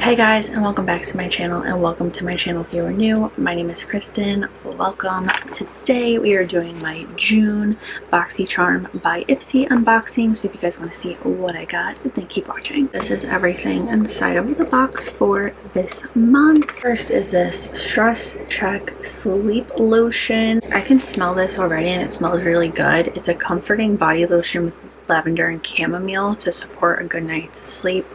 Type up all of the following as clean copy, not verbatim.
Hey guys, and welcome back to my channel, and welcome to my channel if you are new. My name is Kristen. Welcome. Today we are doing my June Boxycharm by Ipsy unboxing, so if you guys want to see what I got, then keep watching. This is everything inside of the box for this month. First is this Stress Check Sleep Lotion. I can smell this already and it smells really good. It's a comforting body lotion with lavender and chamomile to support a good night's sleep.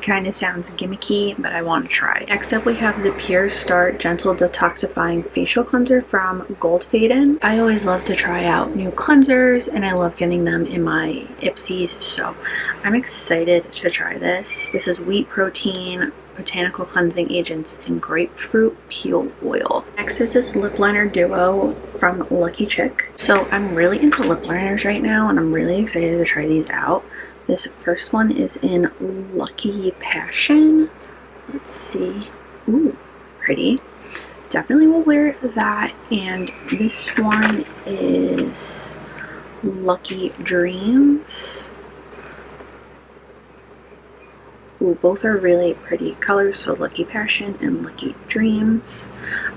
Kind of sounds gimmicky, but I want to try. Next up we have the Pure Start Gentle Detoxifying Facial Cleanser from Gold Faden. I always love to try out new cleansers and I love getting them in my Ipsys, so I'm excited to try this. This is wheat protein, botanical cleansing agents, and grapefruit peel oil. Next is this lip liner duo from Lucky Chick. So I'm really into lip liners right now and I'm really excited to try these out. This first one is in Lucky Passion. Let's see. Ooh, pretty. Definitely will wear that. And this one is Lucky Dreams. Ooh, both are really pretty colors, so Lucky Passion and Lucky Dreams.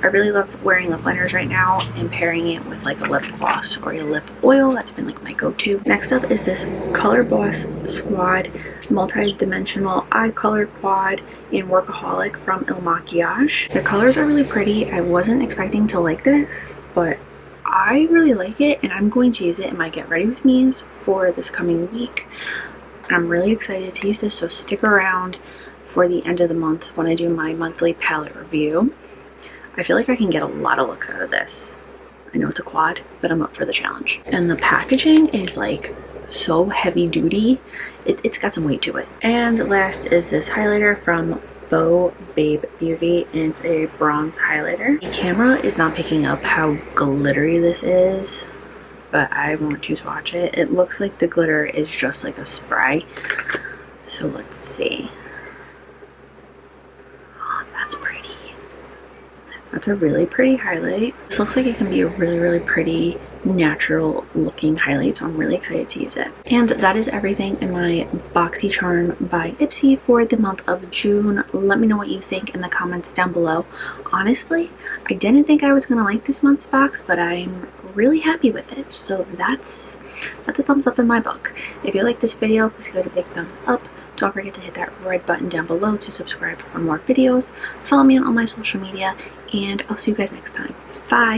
I really love wearing lip liners right now and pairing it with like a lip gloss or a lip oil. That's been like my go-to. Next up is this Color Boss Squad Multi-Dimensional Eye Color Quad in Workaholic from Il Makiage. The colors are really pretty. I wasn't expecting to like this, but I really like it and I'm going to use it in my Get Ready With Me's for this coming week. I'm really excited to use this, so stick around for the end of the month when I do my monthly palette review. I feel like I can get a lot of looks out of this. I know it's a quad, but I'm up for the challenge. And the packaging is like so heavy duty. It's got some weight to it. And last is this highlighter from Bow Babe Beauty, and it's a bronze highlighter. The camera is not picking up how glittery this is, but I want to swatch it. It looks like the glitter is just like a spray. So let's see. Oh, that's pretty. That's a really pretty highlight. This looks like it can be a really pretty natural looking highlight, so I'm really excited to use it. And that is everything in my Boxycharm by Ipsy for the month of June. Let me know what you think in the comments down below. Honestly, I didn't think I was gonna like this month's box, but I'm really happy with it, so that's a thumbs up in my book. If you like this video, please give it a big thumbs up. Don't forget to hit that red button down below to subscribe for more videos. Follow me on all my social media, and I'll see you guys next time. Bye!